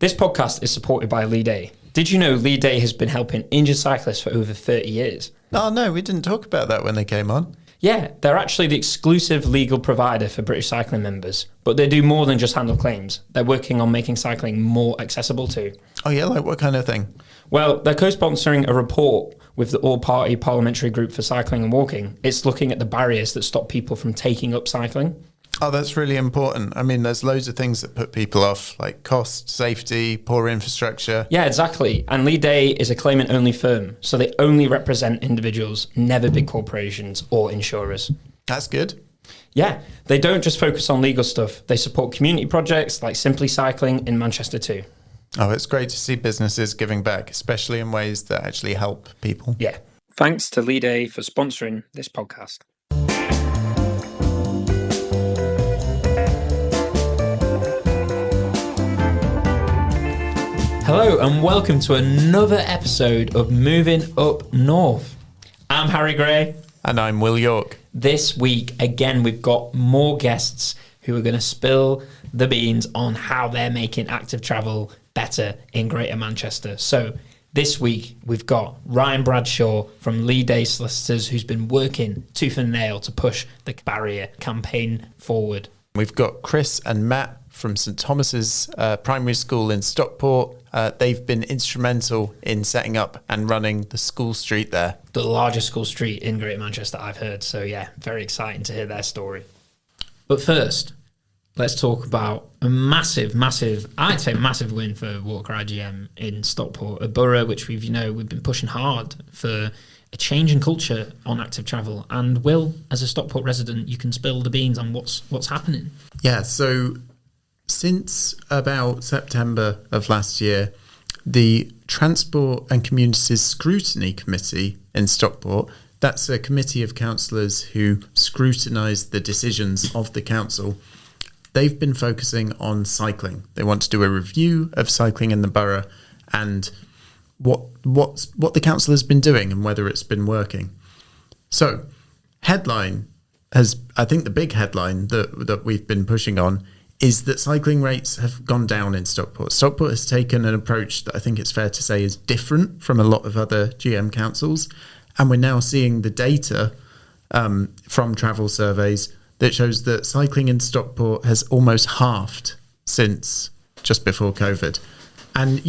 This podcast is supported by Leigh. Did you know Leigh has been helping injured cyclists for over 30 years? Oh no, we didn't talk about that when they came on. Yeah, they're actually the exclusive legal provider for British cycling members, but they do more than just handle claims. They're working on making cycling more accessible too. Oh yeah, like what kind of thing? Well, they're co-sponsoring a report with the All-Party Parliamentary Group for Cycling and Walking. It's looking at the barriers that stop people from taking up cycling. Oh, that's really important. I mean, there's loads of things that put people off, like cost, safety, poor infrastructure. Yeah, exactly. And Leigh is a claimant-only firm, so they only represent individuals, never big corporations or insurers. That's good. Yeah, they don't just focus on legal stuff. They support community projects like Simply Cycling in Manchester too. Oh, it's great to see businesses giving back, especially in ways that actually help people. Yeah. Thanks to Leigh for sponsoring this podcast. Hello and welcome to another episode of Moving Up North. I'm Harry Gray. And I'm Will York. This week, again, we've got more guests who are going to spill the beans on how they're making active travel better in Greater Manchester. So this week, we've got Ryan Bradshaw from Leigh Solicitors, who's been working tooth and nail to push the barrier campaign forward. We've got Chris and Matt from St Thomas's Primary School in Stockport. They've been instrumental in setting up and running the school street there. The largest school street in Greater Manchester, I've heard. So yeah, very exciting to hear their story. But first, let's talk about a massive win for Walker IGM in Stockport, a borough which we've been pushing hard for a change in culture on active travel. And Will, as a Stockport resident, you can spill the beans on what's happening. Yeah, so since about September of last year, the Transport and Communities Scrutiny Committee in Stockport, that's a committee of councillors who scrutinise the decisions of the council, they've been focusing on cycling. They want to do a review of cycling in the borough and what the council has been doing and whether it's been working. So, headline has, I think the big headline that we've been pushing on is that cycling rates have gone down in Stockport. Stockport has taken an approach that I think it's fair to say is different from a lot of other GM councils. And we're now seeing the data from travel surveys that shows that cycling in Stockport has almost halved since just before COVID. And,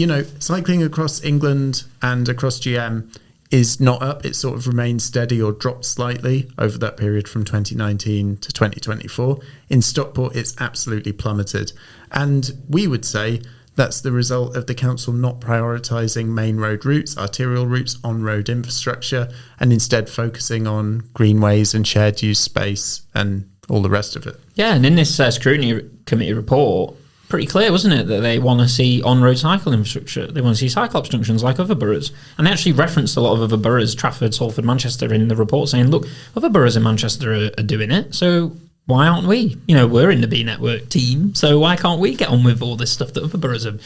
cycling across England and across GM is not up. It sort of remained steady or dropped slightly over that period from 2019 to 2024. In Stockport, it's absolutely plummeted. And we would say that's the result of the council not prioritising main road routes, arterial routes, on-road infrastructure, and instead focusing on greenways and shared use space and all the rest of it. Yeah, and in this Scrutiny Committee report, pretty clear, wasn't it, that they want to see on-road cycle infrastructure. They want to see cyclops junctions like other boroughs. And they actually referenced a lot of other boroughs, Trafford, Salford, Manchester, in the report, saying, look, other boroughs in Manchester are doing it, so why aren't we? We're in the B Network team, so why can't we get on with all this stuff that other boroughs are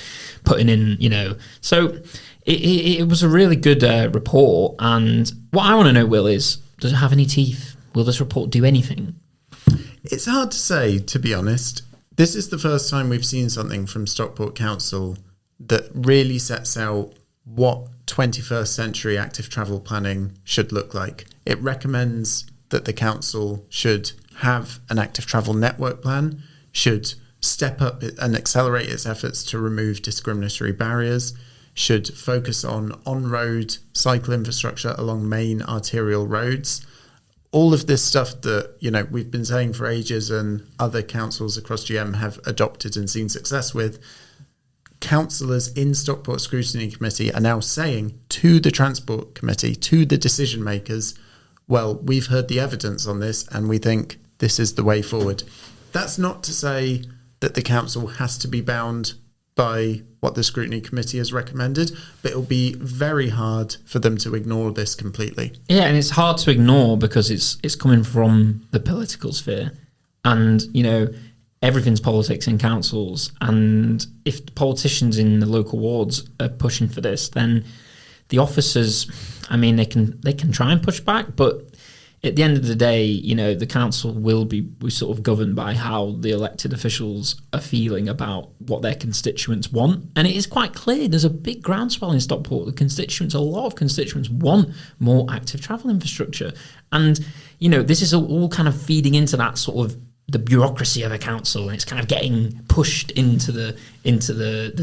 putting in, So it was a really good report, and what I want to know, Will, is, does it have any teeth? Will this report do anything? It's hard to say, to be honest. This is the first time we've seen something from Stockport Council that really sets out what 21st century active travel planning should look like. It recommends that the council should have an active travel network plan, should step up and accelerate its efforts to remove discriminatory barriers, should focus on-road cycle infrastructure along main arterial roads. All of this stuff that, we've been saying for ages and other councils across GM have adopted and seen success with, councillors in Stockport Scrutiny Committee are now saying to the Transport Committee, to the decision makers, well, we've heard the evidence on this and we think this is the way forward. That's not to say that the council has to be bound by what the Scrutiny Committee has recommended, but it'll be very hard for them to ignore this completely. Yeah, and it's hard to ignore because it's coming from the political sphere. And, everything's politics in councils. And if the politicians in the local wards are pushing for this, then the officers, they can try and push back, but at the end of the day, you know, the council will be sort of governed by how the elected officials are feeling about what their constituents want. And it is quite clear there's a big groundswell in Stockport. A lot of constituents want more active travel infrastructure. And, you know, this is all kind of feeding into that sort of the bureaucracy of a council, and it's kind of getting pushed into the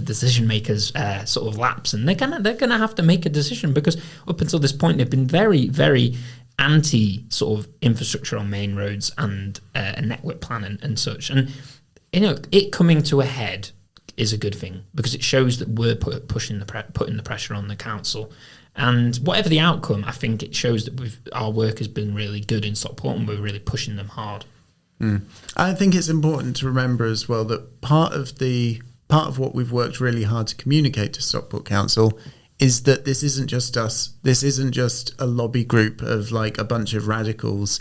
decision makers' sort of laps. And they're gonna have to make a decision, because up until this point they've been very, very anti sort of infrastructure on main roads and a network plan and such. And you know, it coming to a head is a good thing, because it shows that we're putting the pressure on the council. And whatever the outcome, I think it shows that our work has been really good in Stockport, and we're really pushing them hard. I think it's important to remember as well that part of what we've worked really hard to communicate to Stockport Council is that this isn't just us. This isn't just a lobby group of like a bunch of radicals.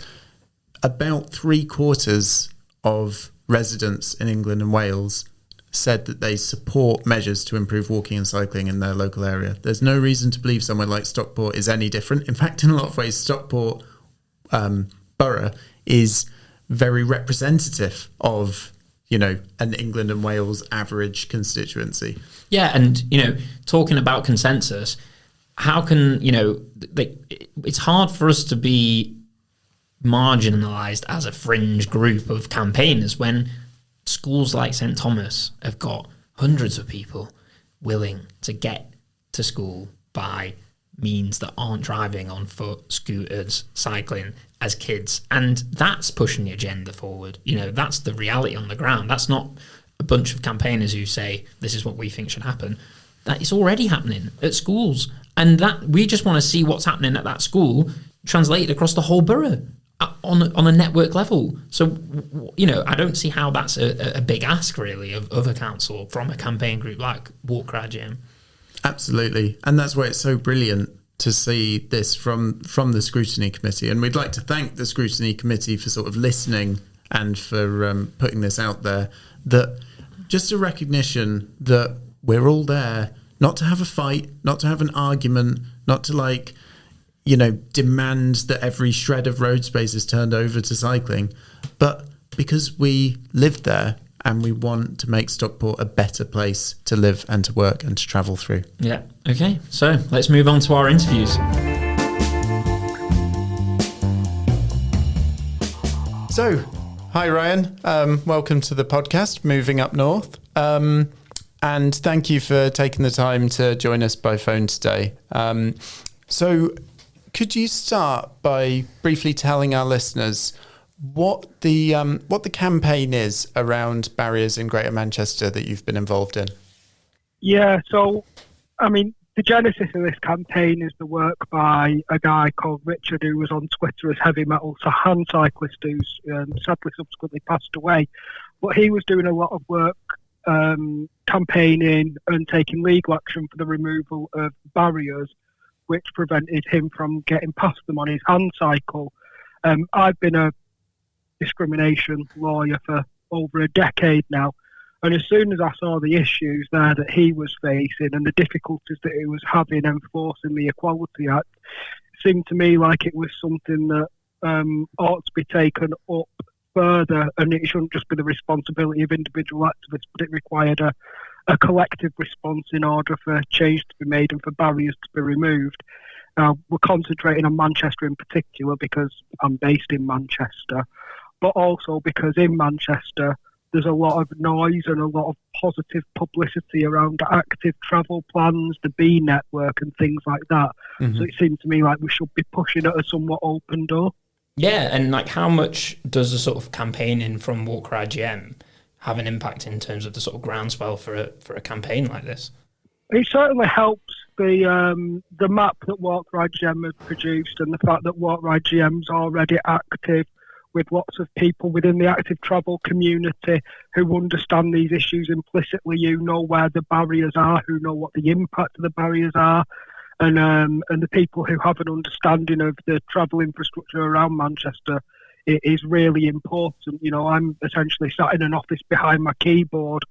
About 3/4 of residents in England and Wales said that they support measures to improve walking and cycling in their local area. There's no reason to believe somewhere like Stockport is any different. In fact, in a lot of ways, Stockport borough is very representative of, you know, an England and Wales average constituency. Yeah, and, you know, talking about consensus, how can, you know, it's hard for us to be marginalised as a fringe group of campaigners when schools like St Thomas have got hundreds of people willing to get to school by means that aren't driving on foot, scooters, cycling as kids. And that's pushing the agenda forward. You know, that's the reality on the ground. That's not a bunch of campaigners who say, this is what we think should happen. That is already happening at schools. And that we just want to see what's happening at that school translated across the whole borough on a network level. So, you know, I don't see how that's a big ask, really, of a council from a campaign group like Walk Ride GM. Absolutely. And that's why it's so brilliant to see this from the Scrutiny Committee. And we'd like to thank the Scrutiny Committee for sort of listening and for putting this out there. That just a recognition that we're all there, not to have a fight, not to have an argument, not to like, you know, demand that every shred of road space is turned over to cycling, but because we live there and we want to make Stockport a better place to live and to work and to travel through. Yeah. Okay. So let's move on to our interviews. So, hi Ryan. Welcome to the podcast, Moving Up North. And thank you for taking the time to join us by phone today. So, could you start by briefly telling our listeners what the campaign is around barriers in Greater Manchester that you've been involved in? Yeah, so, I mean, the genesis of this campaign is the work by a guy called Richard, who was on Twitter as Heavy Metal, so hand cyclist, who's sadly subsequently passed away. But he was doing a lot of work campaigning and taking legal action for the removal of barriers which prevented him from getting past them on his hand cycle. I've been a discrimination lawyer for over a decade now, and as soon as I saw the issues there that he was facing and the difficulties that he was having enforcing the Equality Act, it seemed to me like it was something that ought to be taken up further, and it shouldn't just be the responsibility of individual activists, but it required a collective response in order for change to be made and for barriers to be removed. We're concentrating on Manchester in particular because I'm based in Manchester, but also because in Manchester there's a lot of noise and a lot of positive publicity around active travel plans, the B network and things like that. Mm-hmm. So it seems to me like we should be pushing at a somewhat open door. Yeah, and like how much does the sort of campaigning from Walk Ride GM have an impact in terms of the sort of groundswell for a campaign like this? It certainly helps the map that Walk Ride GM has produced, and the fact that Walk Ride GM's already active with lots of people within the active travel community who understand these issues implicitly, who know where the barriers are, who know what the impact of the barriers are, and the people who have an understanding of the travel infrastructure around Manchester. It is really important. You know, I'm essentially sat in an office behind my keyboard,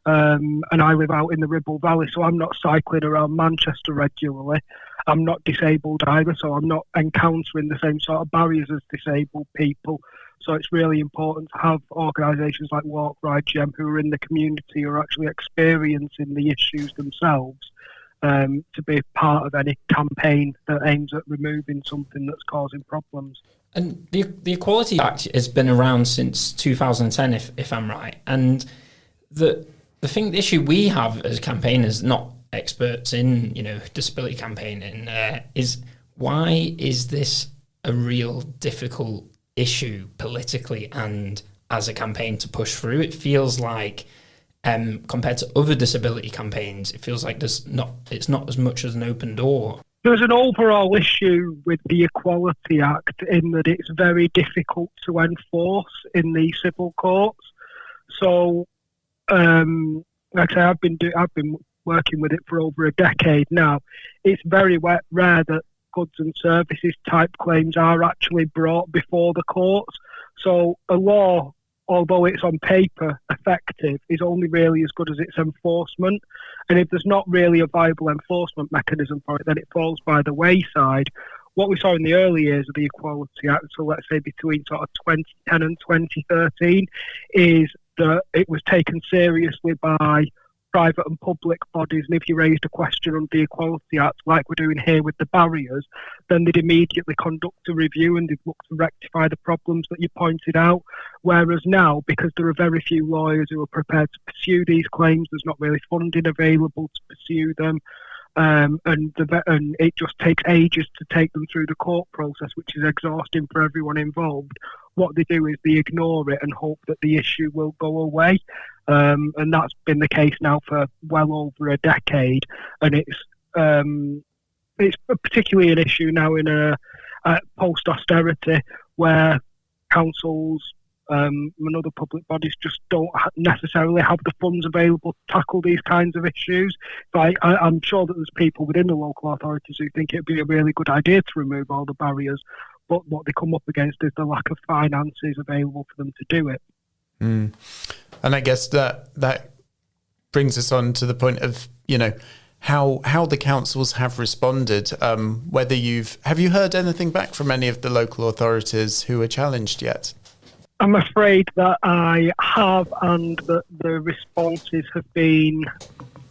and I live out in the Ribble Valley, so I'm not cycling around Manchester regularly. I'm not disabled either, so I'm not encountering the same sort of barriers as disabled people. So it's really important to have organisations like Walk, Ride, Gem who are in the community, who are actually experiencing the issues themselves, to be part of any campaign that aims at removing something that's causing problems. And the Equality Act has been around since 2010, if I'm right. And the issue we have as campaigners, not experts in disability campaigning, is why is this a real difficult issue politically and as a campaign to push through? It feels like, compared to other disability campaigns, it feels like it's not as much as an open door. There's an overall issue with the Equality Act in that it's very difficult to enforce in the civil courts. So, like I say, I've been working with it for over a decade now. It's very rare that goods and services type claims are actually brought before the courts. So a law, although it's on paper effective, is only really as good as its enforcement. And if there's not really a viable enforcement mechanism for it, then it falls by the wayside. What we saw in the early years of the Equality Act, so let's say between sort of 2010 and 2013, is that it was taken seriously by private and public bodies, and if you raised a question on the Equality Act, like we're doing here with the barriers, then they'd immediately conduct a review and they'd look to rectify the problems that you pointed out. Whereas now, because there are very few lawyers who are prepared to pursue these claims, there's not really funding available to pursue them, and it just takes ages to take them through the court process, which is exhausting for everyone involved. What they do is they ignore it and hope that the issue will go away. And that's been the case now for well over a decade. And it's particularly an issue now in a post-austerity where councils and other public bodies just don't necessarily have the funds available to tackle these kinds of issues. But I'm sure that there's people within the local authorities who think it'd be a really good idea to remove all the barriers, but what they come up against is the lack of finances available for them to do it. And I guess that brings us on to the point of, how the councils have responded. Whether have you heard anything back from any of the local authorities who are challenged yet? I'm afraid that I have, and that the responses have been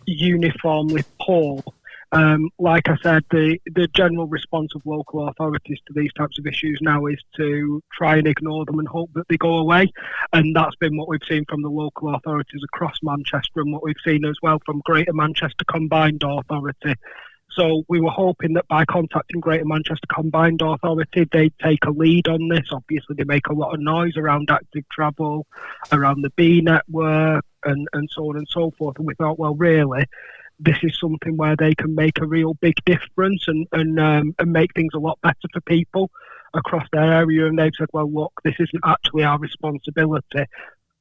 uniformly poor. Like I said, the general response of local authorities to these types of issues now is to try and ignore them and hope that they go away. And that's been what we've seen from the local authorities across Manchester, and what we've seen as well from Greater Manchester Combined Authority. So we were hoping that by contacting Greater Manchester Combined Authority, they'd take a lead on this. Obviously, they make a lot of noise around active travel, around the B network, and so on and so forth. And we thought, well, really, this is something where they can make a real big difference and make things a lot better for people across their area. And they've said, well, look, this isn't actually our responsibility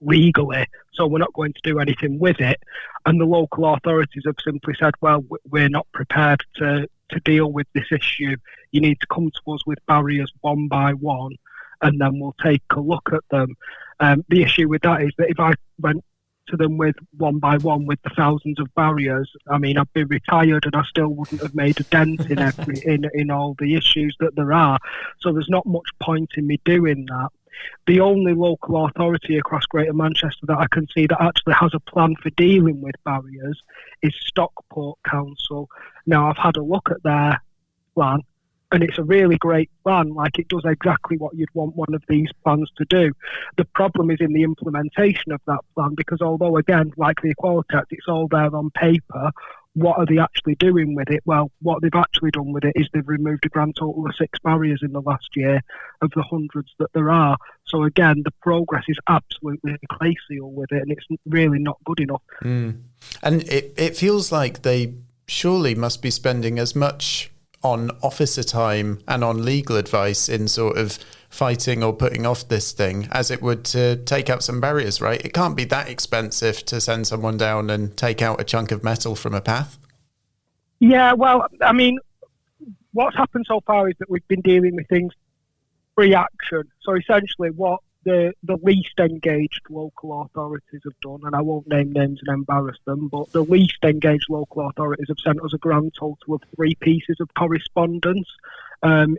legally, so we're not going to do anything with it. And the local authorities have simply said, well, we're not prepared to deal with this issue. You need to come to us with barriers one by one, and then we'll take a look at them. The issue with that is that if I went to them with one by one with the thousands of barriers, I mean, I'd be retired and I still wouldn't have made a dent in all the issues that there are. So there's not much point in me doing that. The only local authority across Greater Manchester that I can see that actually has a plan for dealing with barriers is Stockport Council. Now, I've had a look at their plan, and it's a really great plan. Like, it does exactly what you'd want one of these plans to do. The problem is in the implementation of that plan, because although, again, like the Equality Act, it's all there on paper, what are they actually doing with it? Well, what they've actually done with it is they've removed a grand total of 6 barriers in the last year of the hundreds that there are. So again, the progress is absolutely glacial with it, and it's really not good enough. And it feels like they surely must be spending as much on officer time and on legal advice in sort of fighting or putting off this thing as it would to take out some barriers, right? It can't be that expensive to send someone down and take out a chunk of metal from a path. Yeah, well, I mean, what's happened so far is that we've been dealing with things pre-action. So essentially what the least engaged local authorities have done, and I won't name names and embarrass them, but the least engaged local authorities have sent us a grand total of 3 pieces of correspondence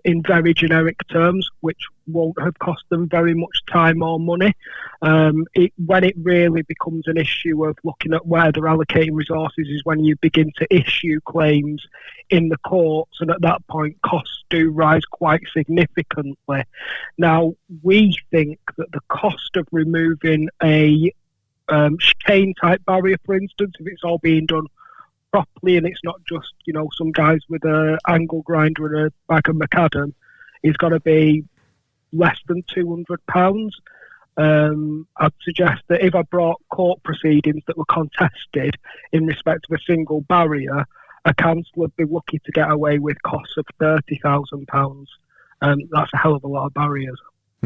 in very generic terms, which won't have cost them very much time or money. When it really becomes an issue of looking at where they're allocating resources is when you begin to issue claims in the courts, and at that point costs do rise quite significantly. Now, we think that the cost of removing a chicane type barrier, for instance, if it's all being done properly and it's not just, some guys with an angle grinder and a bag of macadam, is going to be less than £200. I'd suggest that if I brought court proceedings that were contested in respect of a single barrier, a council would be lucky to get away with costs of £30,000. That's a hell of a lot of barriers.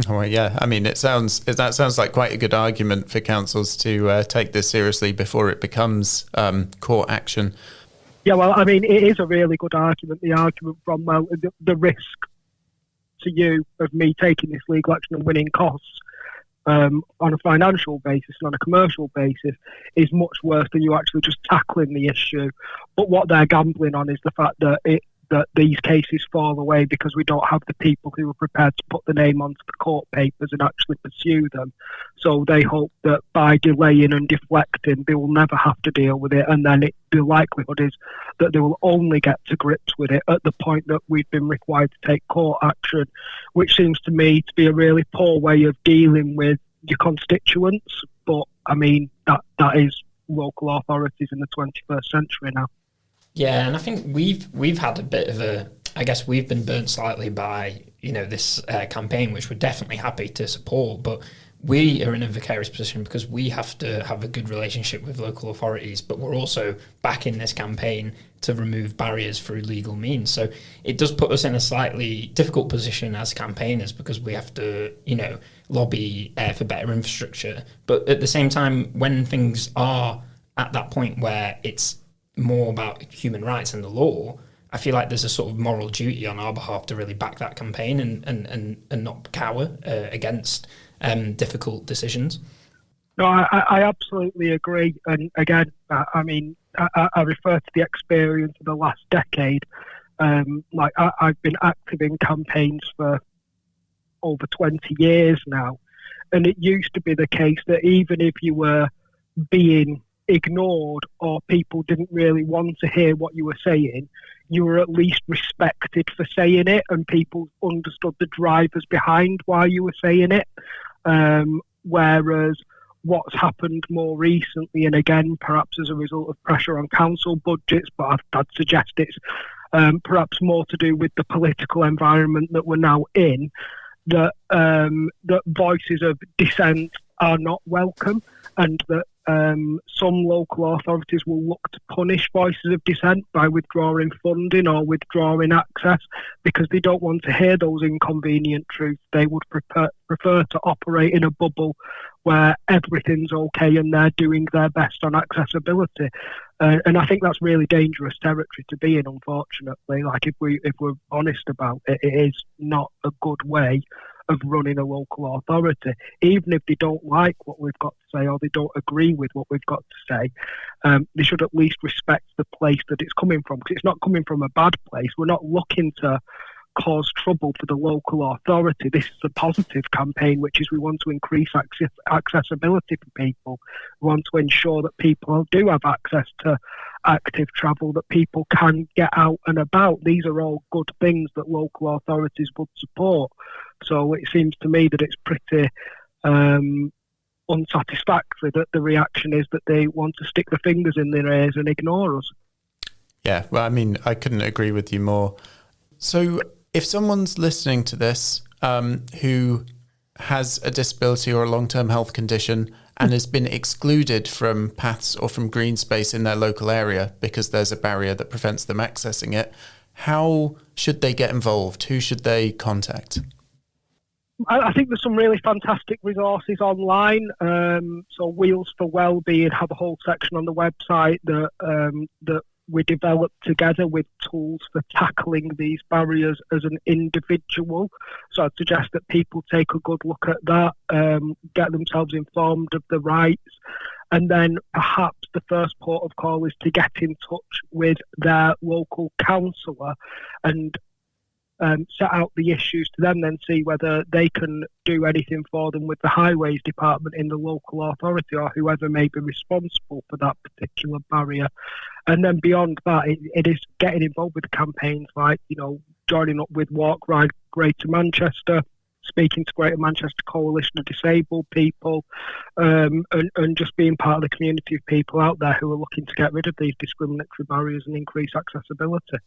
Oh, yeah. I mean, that sounds like quite a good argument for councils to take this seriously before it becomes court action. Yeah, well, I mean, it is a really good argument. The argument from, the risk to you of me taking this legal action and winning costs on a financial basis and on a commercial basis is much worse than you actually just tackling the issue. But what they're gambling on is the fact that these cases fall away because we don't have the people who are prepared to put the name onto the court papers and actually pursue them. So they hope that by delaying and deflecting, they will never have to deal with it. And then the likelihood is that they will only get to grips with it at the point that we've been required to take court action, which seems to me to be a really poor way of dealing with your constituents. But, I mean, that is local authorities in the 21st century now. Yeah, and I think we've had a bit of we've been burnt slightly by, this campaign, which we're definitely happy to support, but we are in a vicarious position because we have to have a good relationship with local authorities, but we're also backing this campaign to remove barriers through legal means. So it does put us in a slightly difficult position as campaigners because we have to, lobby for better infrastructure. But at the same time, when things are at that point where it's more about human rights and the law, I feel like there's a sort of moral duty on our behalf to really back that campaign and not cower against difficult decisions. No, I absolutely agree. And again, I mean, I refer to the experience of the last decade. I've been active in campaigns for over 20 years now. And it used to be the case that even if you were being ignored or people didn't really want to hear what you were saying, you were at least respected for saying it and people understood the drivers behind why you were saying it. Whereas what's happened more recently, and again perhaps as a result of pressure on council budgets, but I'd suggest it's perhaps more to do with the political environment that we're now in, that voices of dissent are not welcome, and that some local authorities will look to punish voices of dissent by withdrawing funding or withdrawing access because they don't want to hear those inconvenient truths. They would prefer to operate in a bubble where everything's okay and they're doing their best on accessibility. And I think that's really dangerous territory to be in, unfortunately. Like, if we're honest about it, it is not a good way of running a local authority. Even if they don't like what we've got to say or they don't agree with what we've got to say, they should at least respect the place that it's coming from, because it's not coming from a bad place. We're not looking to cause trouble for the local authority. This is a positive campaign, which is we want to increase accessibility for people. We want to ensure that people do have access to active travel, that people can get out and about. These are all good things that local authorities would support. So it seems to me that it's pretty unsatisfactory that the reaction is that they want to stick their fingers in their ears and ignore us. Yeah, well, I mean, I couldn't agree with you more. So if someone's listening to this who has a disability or a long-term health condition and has been excluded from paths or from green space in their local area because there's a barrier that prevents them accessing it, how should they get involved? Who should they contact? I think there's some really fantastic resources online. So Wheels for Wellbeing have a whole section on the website that we develop together with tools for tackling these barriers as an individual. So I'd suggest that people take a good look at that, get themselves informed of the rights, and then perhaps the first port of call is to get in touch with their local councillor and set out the issues to them, then see whether they can do anything for them with the highways department in the local authority or whoever may be responsible for that particular barrier. And then beyond that, it is getting involved with campaigns like, joining up with Walk Ride Greater Manchester, speaking to Greater Manchester Coalition of Disabled People, and just being part of the community of people out there who are looking to get rid of these discriminatory barriers and increase accessibility.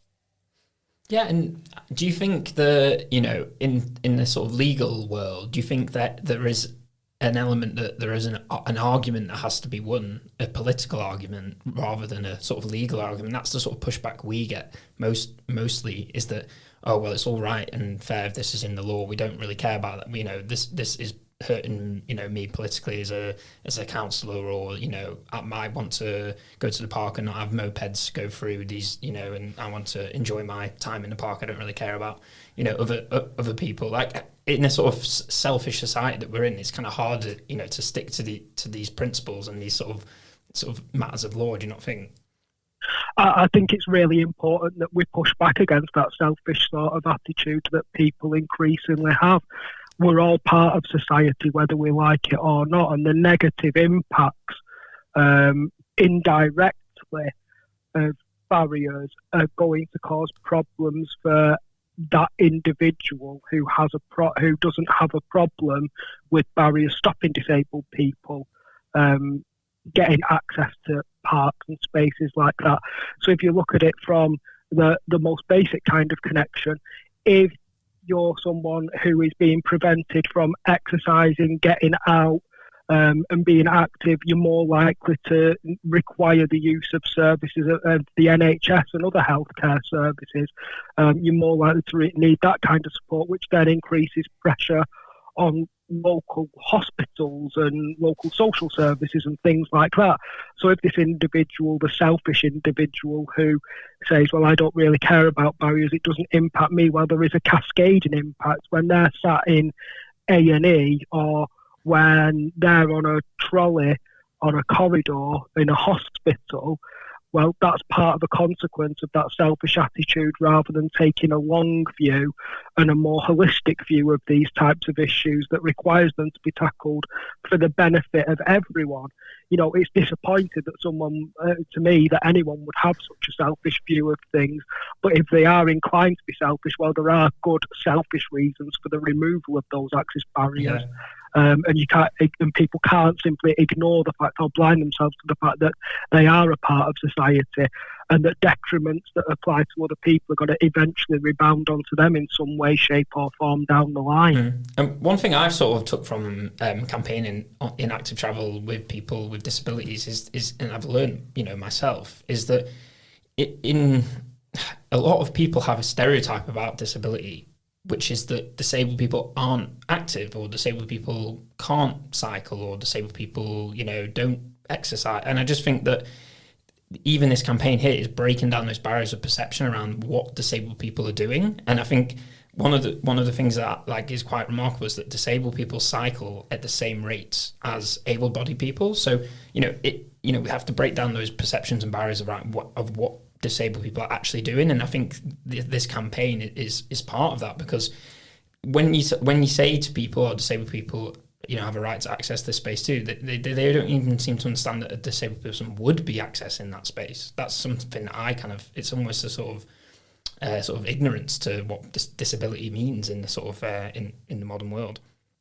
Yeah, and do you think that, in the sort of legal world, do you think that there is an element that there is an argument that has to be won, a political argument, rather than a sort of legal argument? That's the sort of pushback we get mostly, is that, oh, well, it's all right and fair if this is in the law. We don't really care about that. This is hurting, me politically as a councillor, or, I might want to go to the park and not have mopeds go through these, and I want to enjoy my time in the park. I don't really care about, other people. Like, in a sort of selfish society that we're in, it's kind of hard, to stick to these principles and these sort of matters of law. Do you not think? I think it's really important that we push back against that selfish sort of attitude that people increasingly have. We're all part of society, whether we like it or not, and the negative impacts indirectly of barriers are going to cause problems for that individual who doesn't have a problem with barriers stopping disabled people getting access to parks and spaces like that. So if you look at it from the most basic kind of connection, if you're someone who is being prevented from exercising, getting out, and being active, you're more likely to require the use of services of the NHS and other healthcare services. You're more likely to need that kind of support, which then increases pressure on local hospitals and local social services and things like that. So if this individual, the selfish individual who says, well, I don't really care about barriers, it doesn't impact me, well, there is a cascading impact when they're sat in A&E, or when they're on a trolley on a corridor in a hospital. Well, that's part of the consequence of that selfish attitude, rather than taking a long view and a more holistic view of these types of issues that requires them to be tackled for the benefit of everyone. It's disappointing that someone, to me, that anyone would have such a selfish view of things. But if they are inclined to be selfish, well, there are good selfish reasons for the removal of those access barriers. Yeah. And people can't simply ignore the fact, or blind themselves to the fact that they are a part of society, and that detriments that apply to other people are going to eventually rebound onto them in some way, shape or form down the line. And one thing I've sort of took from campaigning in active travel with people with disabilities is and I've learned, myself, is that in a lot of people have a stereotype about disability, which is that disabled people aren't active, or disabled people can't cycle, or disabled people, don't exercise. And I just think that even this campaign here is breaking down those barriers of perception around what disabled people are doing. And I think one of the things that is quite remarkable is that disabled people cycle at the same rates as able-bodied people. So we have to break down those perceptions and barriers around what disabled people are actually doing. And I think this campaign is part of that, because when you say to people, or disabled people, have a right to access this space too, they don't even seem to understand that a disabled person would be accessing that space. That's something that it's almost a sort of ignorance to what disability means in the sort of in the modern world.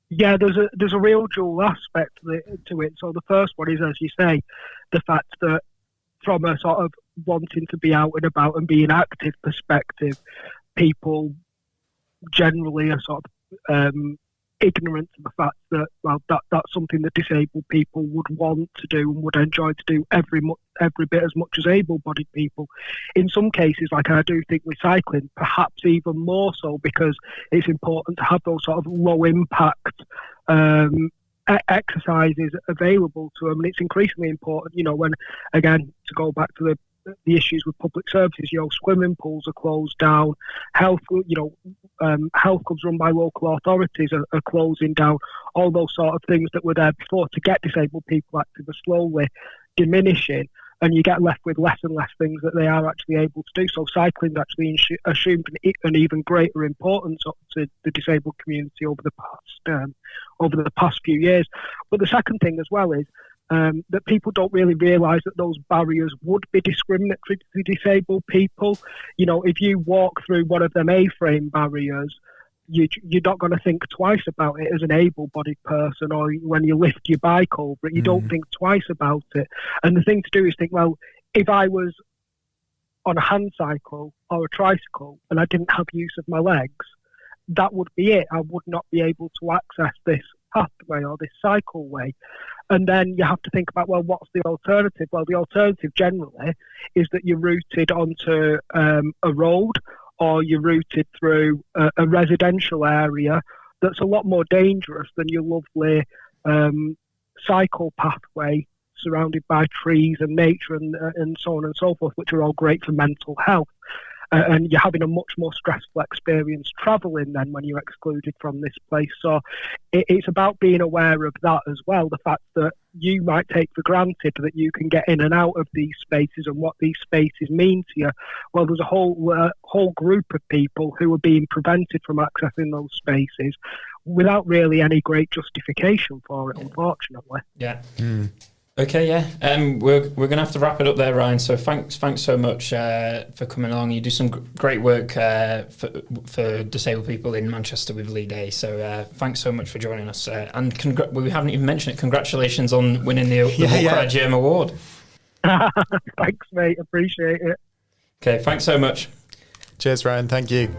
Yeah, there's a real dual aspect to it. So the first one is, as you say, the fact that from a sort of wanting to be out and about and be an active perspective, people generally are sort of ignorant of the fact that, well, that's something that disabled people would want to do and would enjoy to do every bit as much as able-bodied people. In some cases, like I do think with cycling, perhaps even more so, because it's important to have those sort of low-impact exercises available to them, and it's increasingly important, when, again, to go back to the the issues with public services. Swimming pools are closed down. Health clubs run by local authorities are closing down. All those sort of things that were there before to get disabled people active are slowly diminishing, and you get left with less and less things that they are actually able to do. So cycling actually assumed an even greater importance to the disabled community over the past few years. But the second thing as well is that people don't really realise that those barriers would be discriminatory to disabled people. If you walk through one of them A-frame barriers, you're not going to think twice about it as an able-bodied person, or when you lift your bike over it, you don't think twice about it. And the thing to do is think, well, if I was on a hand cycle or a tricycle and I didn't have use of my legs, that would be it. I would not be able to access this pathway or this cycleway. And then you have to think about, well, what's the alternative? Well, the alternative generally is that you're routed onto a road, or you're routed through a residential area that's a lot more dangerous than your lovely cycle pathway surrounded by trees and nature and so on and so forth, which are all great for mental health. And you're having a much more stressful experience travelling then when you're excluded from this place. So it's about being aware of that as well, the fact that you might take for granted that you can get in and out of these spaces and what these spaces mean to you. Well, there's a whole group of people who are being prevented from accessing those spaces without really any great justification for it, unfortunately. Yeah. Okay, yeah. We're going to have to wrap it up there, Ryan. So thanks so much for coming along. You do some great work for disabled people in Manchester with Leigh. So thanks so much for joining us. And we haven't even mentioned it. Congratulations on winning the Walker Gym Award. Thanks, mate. Appreciate it. Okay, thanks so much. Cheers, Ryan. Thank you.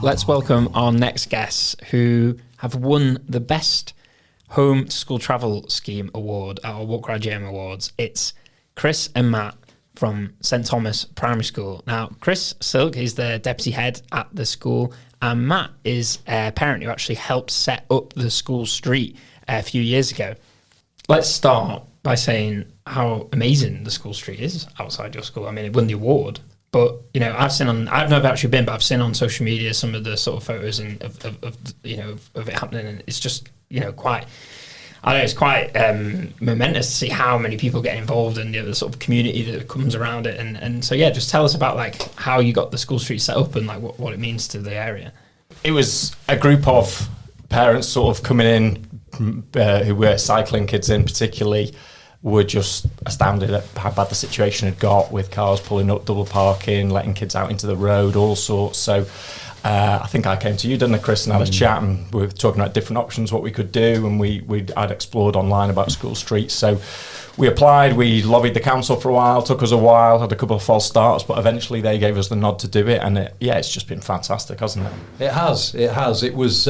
Let's welcome our next guests who have won the Best Home to School Travel Scheme Award at our Walk Ride GM Awards. It's Chris and Matt from St Thomas Primary School. Now, Chris Silk is the deputy head at the school, and Matt is a parent who actually helped set up the school street a few years ago. Let's start by saying how amazing the school street is outside your school. I mean, it won the award. But, I've never actually been, but I've seen on social media some of the sort of photos and of it happening, and it's just, it's quite momentous to see how many people get involved and the sort of community that comes around it. And so, just tell us about, how you got the school street set up and, what it means to the area. It was a group of parents sort of coming in who were cycling kids in particularly, were just astounded at how bad the situation had got, with cars pulling up, double parking, letting kids out into the road, all sorts. So I think I came to you, didn't I, Chris, and had a chat, and we were talking about different options, what we could do, and I'd explored online about school streets. So we applied, we lobbied the council for a while, took us a while, had a couple of false starts, but eventually they gave us the nod to do it, and it's just been fantastic, hasn't it? It has. It was...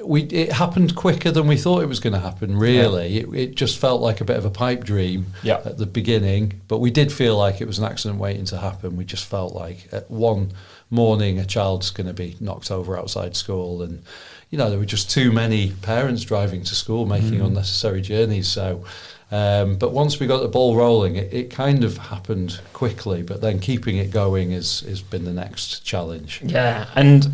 it happened quicker than we thought it was going to happen, really. Yeah. It just felt like a bit of a pipe dream at the beginning, but we did feel like it was an accident waiting to happen. We just felt like at one morning a child's going to be knocked over outside school, and there were just too many parents driving to school, making unnecessary journeys. So but once we got the ball rolling, it kind of happened quickly, but then keeping it going has been the next challenge. Yeah. And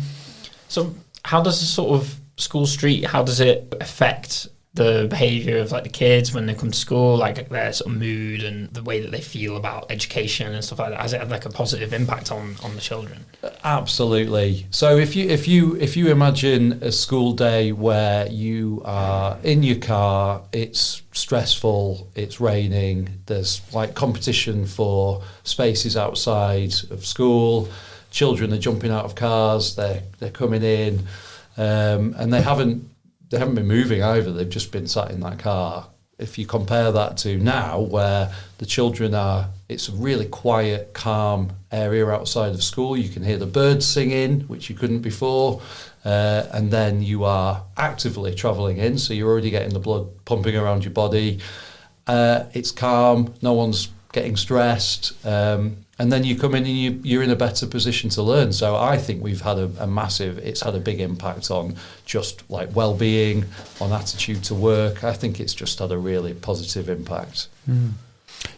so how does the sort of school street, how does it affect the behaviour of the kids when they come to school, their sort of mood and the way that they feel about education and stuff like that? Has it had a positive impact on the children? Absolutely. So if you imagine a school day where you are in your car, it's stressful, it's raining, there's competition for spaces outside of school, children are jumping out of cars, they're coming in. And they haven't been moving either. They've just been sat in that car. If you compare that to now, where the children it's a really quiet, calm area outside of school. You can hear the birds singing, which you couldn't before. And then you are actively travelling in, so you're already getting the blood pumping around your body. It's calm. No one's getting stressed. And and then you come in and you're in a better position to learn. So I think we've had it's had a big impact on just like well-being, on attitude to work. I think it's just had a really positive impact.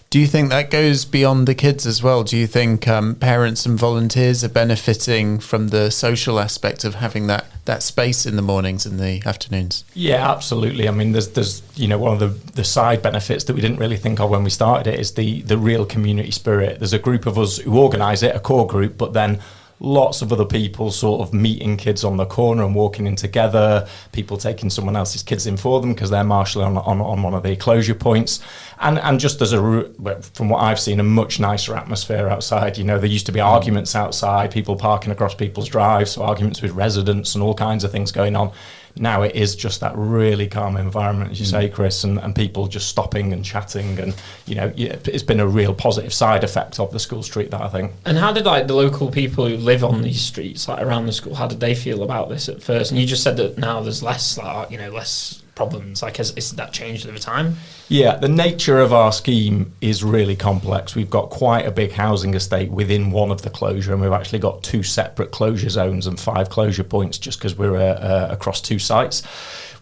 Do you think that goes beyond the kids as well? Do you think parents and volunteers are benefiting from the social aspect of having that space in the mornings and the afternoons? Yeah, absolutely. I mean, there's one of the side benefits that we didn't really think of when we started it is the real community spirit. There's a group of us who organise it, a core group, but then lots of other people sort of meeting kids on the corner and walking in together, people taking someone else's kids in for them because they're marshalling on one of the closure points. And just as from what I've seen, a much nicer atmosphere outside. There used to be arguments outside, people parking across people's drives, so arguments with residents and all kinds of things going on. Now it is just that really calm environment, as you say, Chris, and people just stopping and chatting, and it's been a real positive side effect of the school street, that I think. And how did the local people who live on these streets around the school, how did they feel about this at first? And you just said that now there's less less problems. Has that changed over time? Yeah, the nature of our scheme is really complex. We've got quite a big housing estate within one of the closure, and we've actually got 2 separate closure zones and 5 closure points just because we're across 2 sites.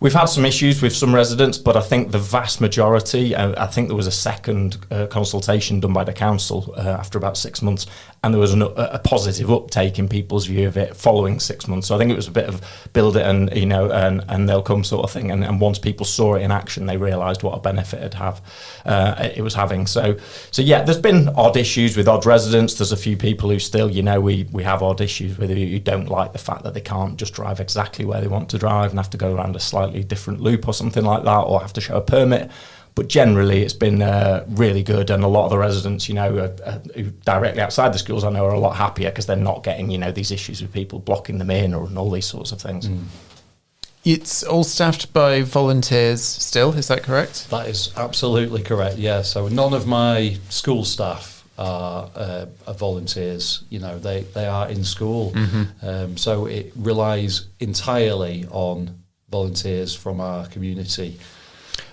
We've had some issues with some residents, but I think the vast majority, I think there was a second consultation done by the council after about 6 months, and there was a positive uptake in people's view of it following 6 months. So I think it was a bit of build it and they'll come sort of thing. And once people saw it in action, they realised what a benefit it was having. So yeah, there's been odd issues with odd residents. There's a few people who still, we have odd issues with who don't like the fact that they can't just drive exactly where they want to drive and have to go around a slightly different loop or something like that, or have to show a permit. But generally, it's been really good, and a lot of the residents, who directly outside the schools, I know, are a lot happier because they're not getting, these issues with people blocking them in and all these sorts of things. It's all staffed by volunteers still, is that correct? That is absolutely correct, yeah. So none of my school staff are volunteers, they are in school. So it relies entirely on volunteers from our community.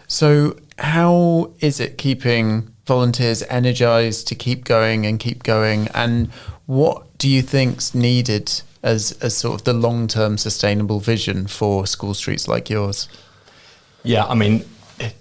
So how is it keeping volunteers energised to keep going, and what do you think's needed as sort of the long-term sustainable vision for school streets like yours? Yeah, I mean,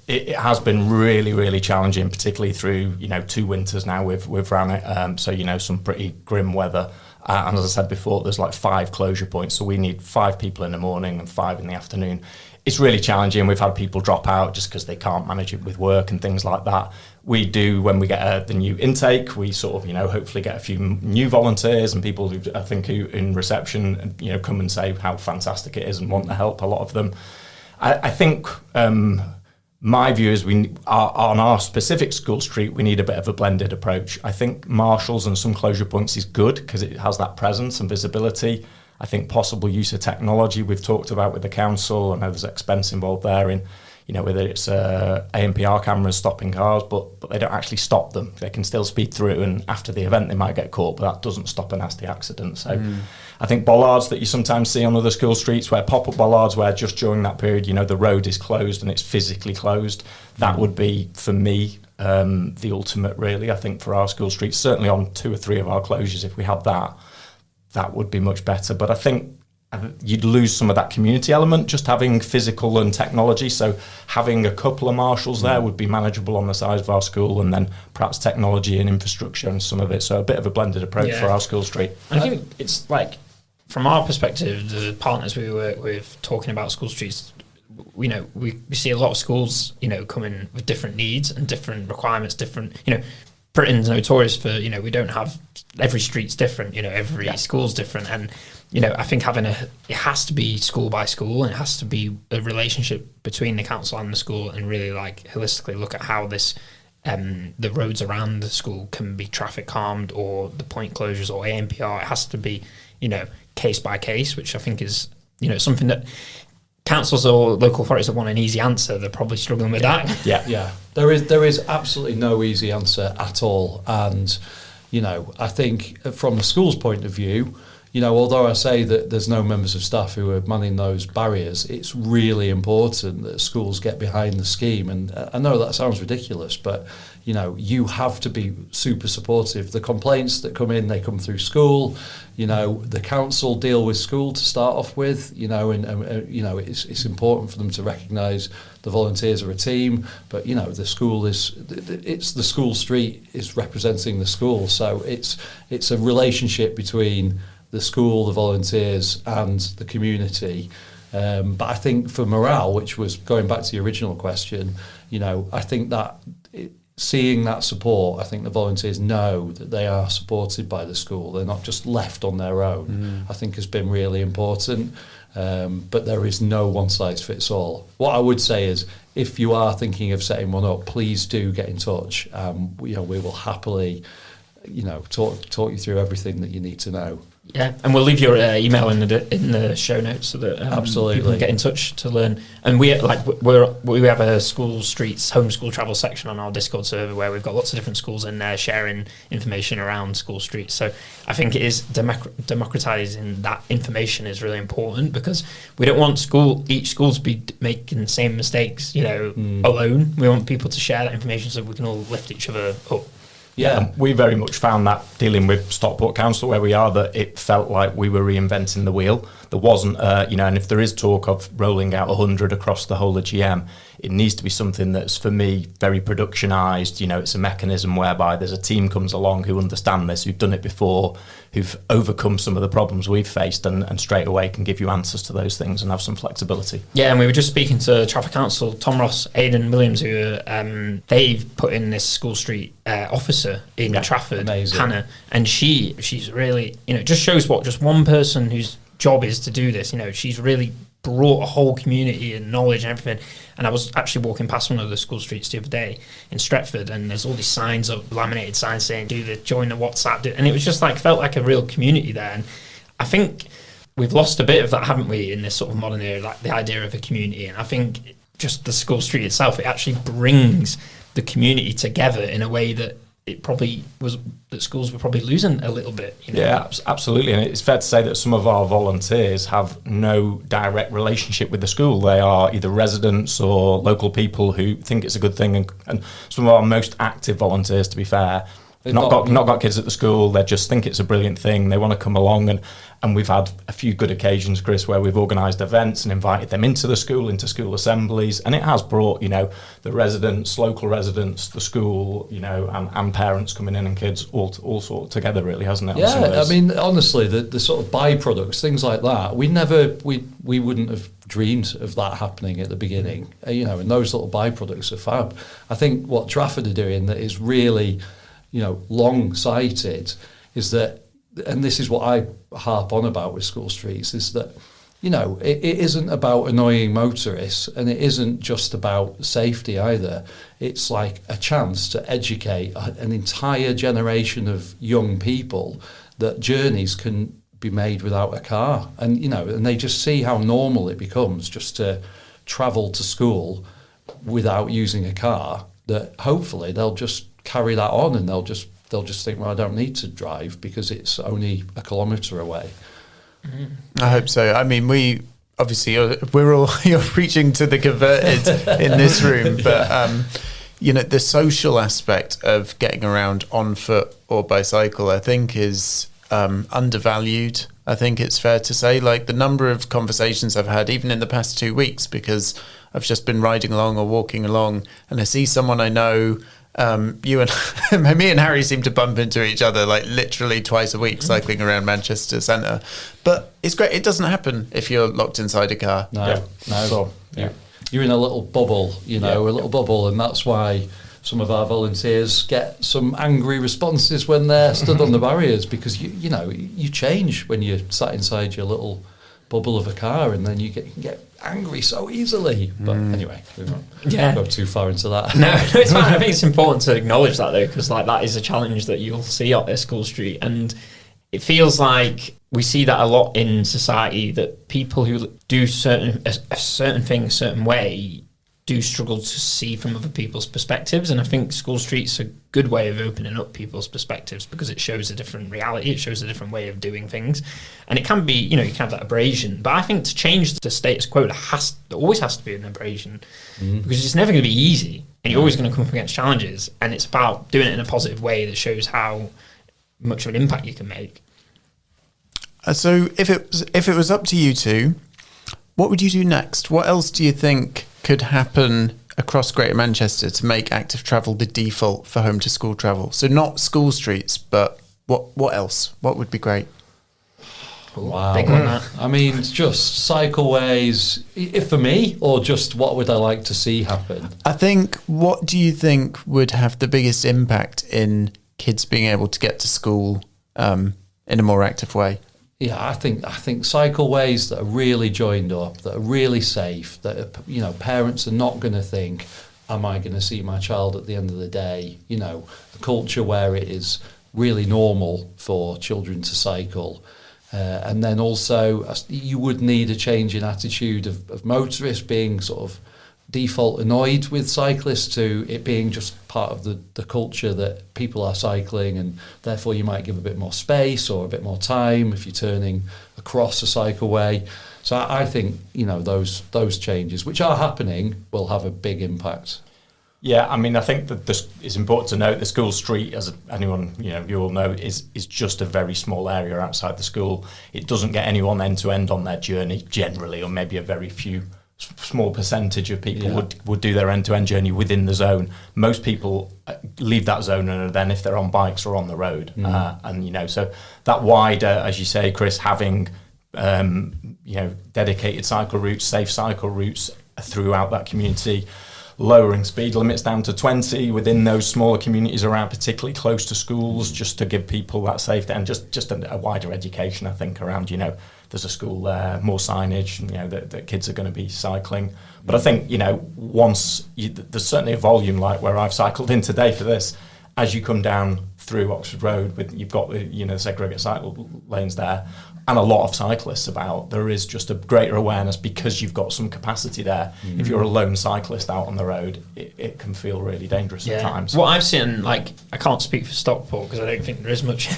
it has been really, really challenging, particularly through 2 winters now we've ran it. So some pretty grim weather. And as I said before, there's 5 closure points, so we need 5 people in the morning and 5 in the afternoon. It's really challenging. We've had people drop out just because they can't manage it with work and things like that. We do, when we get the new intake, we sort of, hopefully get a few new volunteers and people who I think who in reception, come and say how fantastic it is and want to help, a lot of them. I think my view is on our specific school street, we need a bit of a blended approach. I think marshals and some closure points is good because it has that presence and visibility. I think possible use of technology we've talked about with the council. I know there's expense involved there in, whether it's ANPR cameras stopping cars, but they don't actually stop them. They can still speed through, and after the event they might get caught, but that doesn't stop a nasty accident. So I think bollards that you sometimes see on other school streets, where pop-up bollards where just during that period, the road is closed and it's physically closed, that would be, for me, the ultimate, really. I think for our school streets, certainly on 2 or 3 of our closures, if we had that would be much better. But I think you'd lose some of that community element just having physical and technology. So having a couple of marshals there would be manageable on the size of our school, and then perhaps technology and infrastructure and some of it. So a bit of a blended approach for our school street. And I think it's from our perspective, the partners we work with talking about school streets, we see a lot of schools, coming with different needs and different requirements, different, Britain's notorious for, we don't have, every street's different, every school's different. And, I think it has to be school by school, and it has to be a relationship between the council and the school, and really holistically look at how this, the roads around the school can be traffic calmed, or the point closures or ANPR. It has to be, case by case, which I think is, something that councils or local authorities that want an easy answer, they're probably struggling with that. Yeah. There is absolutely no easy answer at all. And, I think from a school's point of view, although I say that there's no members of staff who are manning those barriers, it's really important that schools get behind the scheme. And I know that sounds ridiculous, but you have to be super supportive. The complaints that come in, they come through school. The council deal with school to start off with. It's important for them to recognise the volunteers are a team. But the school it's the school street is representing the school, so it's a relationship between the school, the volunteers, and the community. But I think for morale, which was going back to the original question, I think that seeing that support, I think the volunteers know that they are supported by the school. They're not just left on their own. I think has been really important. But there is no one size fits all. What I would say is, if you are thinking of setting one up, please do get in touch. We will happily, talk you through everything that you need to know. Yeah, and we'll leave your email in the show notes so that Absolutely. people can get in touch to learn. And we have a school streets homeschool travel section on our Discord server where we've got lots of different schools in there sharing information around school streets. So I think it is democratizing that information is really important, because we don't want each school to be making the same mistakes, alone. We want people to share that information so we can all lift each other up. Yeah, we very much found that dealing with Stockport Council where we are, that it felt like we were reinventing the wheel. There wasn't, and if there is talk of rolling out 100 across the whole of GM, it needs to be something that's, for me, very productionised. It's a mechanism whereby there's a team comes along who understand this, who've done it before, who've overcome some of the problems we've faced, and straight away can give you answers to those things and have some flexibility. Yeah, and we were just speaking to Trafford Council, Tom Ross, Aidan Williams, who they've put in this school street officer in Trafford, amazing. Hannah, and she's really, it just shows what just one person whose job is to do this. She's really brought a whole community and knowledge and everything. And I was actually walking past one of the school streets the other day in Stretford, and there's all these signs up, laminated signs saying join the WhatsApp, and it was just felt like a real community there. And I think we've lost a bit of that, haven't we, in this sort of modern era, like the idea of a community. And I think just the school street itself, it actually brings the community together in a way that it probably was, that schools were probably losing a little bit. Yeah, absolutely. And it's fair to say that some of our volunteers have no direct relationship with the school. They are either residents or local people who think it's a good thing. And some of our most active volunteers, to be fair, not got kids at the school. They just think it's a brilliant thing. They want to come along, and we've had a few good occasions, Chris, where we've organised events and invited them into the school, into school assemblies, and it has brought the residents, local residents, the school, and parents coming in and kids all sort of together, really, hasn't it? Yeah, I mean, honestly, the sort of byproducts, things like that, we wouldn't have dreamed of that happening at the beginning, and those little byproducts are fab. I think what Trafford are doing that is really long-sighted is that, and this is what I harp on about with school streets, is that, it isn't about annoying motorists, and it isn't just about safety either. It's like a chance to educate an entire generation of young people that journeys can be made without a car. And, and they just see how normal it becomes just to travel to school without using a car, that hopefully they'll just carry that on, and they'll just think, well, I don't need to drive because it's only a kilometre away. I hope so. I mean, we obviously you're preaching to the converted in this room, but the social aspect of getting around on foot or by cycle, I think, is undervalued. I think it's fair to say, the number of conversations I've had, even in the past 2 weeks, because I've just been riding along or walking along, and I see someone I know. You and me and Harry seem to bump into each other literally twice a week, cycling around Manchester Centre. But it's great. It doesn't happen if you're locked inside a car. No. So, you're in a little bubble, a little bubble, and that's why some of our volunteers get some angry responses when they're stood on the barriers, because you change when you're sat inside your little bubble of a car, and then you can get angry so easily. But anyway, we won't go too far into that. No, it's fine. I think it's important to acknowledge that, though, because that is a challenge that you'll see out at School Street, and it feels like we see that a lot in society, that people who do a certain thing a certain way do struggle to see from other people's perspectives, and I think school streets are a good way of opening up people's perspectives because it shows a different reality, it shows a different way of doing things, and it can be, you can have that abrasion, but I think to change the status quo, there always has to be an abrasion, because it's never going to be easy, and you're always going to come up against challenges, and it's about doing it in a positive way that shows how much of an impact you can make. So if it was up to you two, what would you do next? What else do you think could happen across Greater Manchester to make active travel the default for home to school travel? So not school streets, but what else? What would be great? Wow. Big one, that. I mean, just cycleways, if for me, or just what would I like to see happen? I think, what do you think would have the biggest impact in kids being able to get to school in a more active way? Yeah, I think cycleways that are really joined up, that are really safe, that parents are not going to think, am I going to see my child at the end of the day? A culture where it is really normal for children to cycle. And then also you would need a change in attitude of motorists being sort of default annoyed with cyclists to it being just part of the culture that people are cycling, and therefore you might give a bit more space or a bit more time if you're turning across a cycleway. So I think those changes, which are happening, will have a big impact. Yeah, I mean, I think that this is important to note. The school street, as anyone you all know, is just a very small area outside the school. It doesn't get anyone end to end on their journey generally, or maybe a very few small percentage of people would do their end-to-end journey within the zone. Most people leave that zone and then, if they're on bikes, or on the road. So that wider, as you say, Chris, having dedicated cycle routes, safe cycle routes throughout that community, lowering speed limits down to 20 within those smaller communities around, particularly close to schools, just to give people that safety, and just a wider education, I think, around, there's a school there, more signage, that kids are going to be cycling. But I think, there's certainly a volume, like where I've cycled in today for this, as you come down through Oxford Road, you've got the segregated cycle lanes there, and a lot of cyclists about. There is just a greater awareness because you've got some capacity there. If you're a lone cyclist out on the road, it can feel really dangerous at times. What I've seen, I can't speak for Stockport because I don't think there is much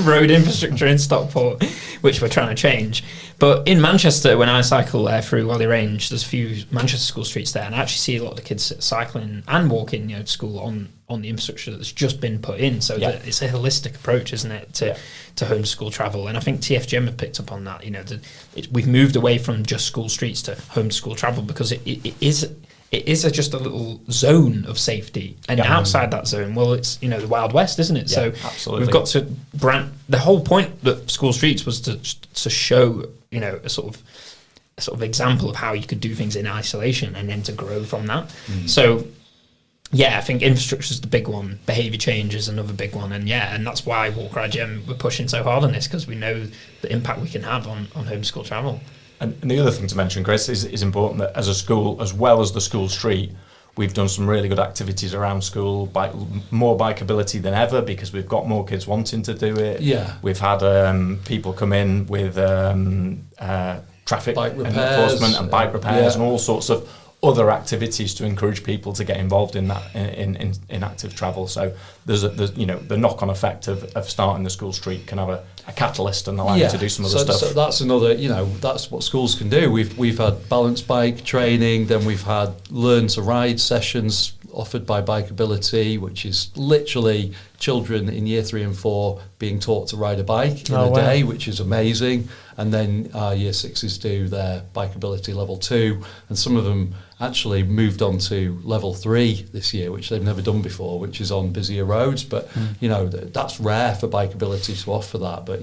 road infrastructure in Stockport, which we're trying to change. But in Manchester, when I cycle there through Wally Range, there's a few Manchester school streets there, and I actually see a lot of the kids cycling and walking to school on the infrastructure that's just been put in. So it's a holistic approach, isn't it, to home to school travel? And I think TFGM have picked up on that. We've moved away from just school streets to home to school travel because it is just a little zone of safety, and outside that zone, well, it's the Wild West, isn't it? So absolutely. We've got to brand. The whole point that school streets was to show a sort of example of how you could do things in isolation and then to grow from that. So I think infrastructure is the big one. Behaviour change is another big one, and that's why Walker IGM we're pushing so hard on this, because we know the impact we can have on home school travel. And the other thing to mention, Chris, is important that as a school, as well as the school street, we've done some really good activities around school, more bikeability than ever, because we've got more kids wanting to do it. Yeah, we've had people come in with traffic enforcement and bike repairs and all sorts of other activities to encourage people to get involved in that in active travel. So there's the knock-on effect of starting the school street can have a catalyst and allow you to do some other stuff. So that's another, that's what schools can do. We've had balance bike training, then we've had learn to ride sessions offered by Bikeability, which is literally children in year 3 and 4 being taught to ride a bike in a day, which is amazing. And then our year 6s do their Bikeability level 2, and some of them actually moved on to level 3 this year, which they've never done before, which is on busier roads. But that's rare for Bikeability to offer that. But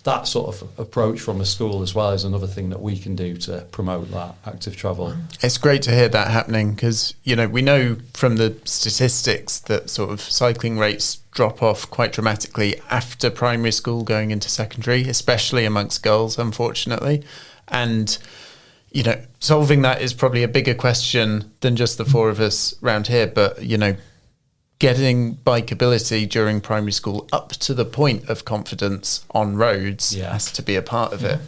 that sort of approach from a school as well is another thing that we can do to promote that active travel. It's great to hear that happening, because we know from the statistics that sort of cycling rates drop off quite dramatically after primary school going into secondary, especially amongst girls, unfortunately. And solving that is probably a bigger question than just the 4 of us round here, but getting bikeability during primary school up to the point of confidence on roads has to be a part of it.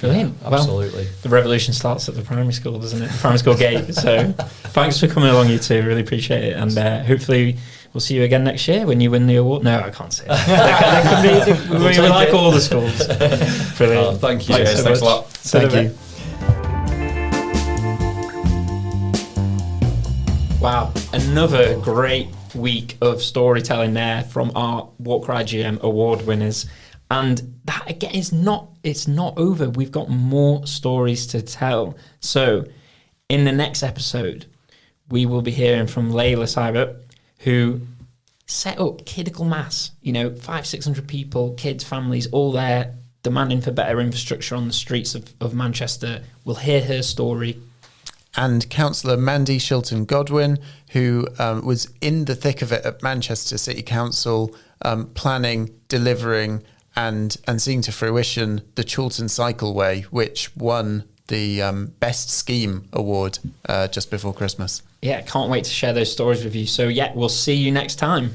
Brilliant. Yeah, absolutely. Well, the revolution starts at the primary school, doesn't it? The primary school gate. So thanks for coming along, you two. Really appreciate it. And hopefully we'll see you again next year when you win the award. No, I can't say that. We like all the schools. Brilliant. Oh, thank you. Thanks a lot. Thank you. Wow, another great week of storytelling there from our Walk Ride GM award winners. And that again it's not over. We've got more stories to tell. So in the next episode, we will be hearing from Leigh, who set up Kidical Mass, 500-600 people, kids, families, all there demanding for better infrastructure on the streets of Manchester. We'll hear her story. And Councillor Mandy Shilton Godwin, who was in the thick of it at Manchester City Council, planning, delivering and seeing to fruition the Chorlton Cycleway, which won the Best Scheme Award just before Christmas. Yeah, can't wait to share those stories with you. So yeah, we'll see you next time.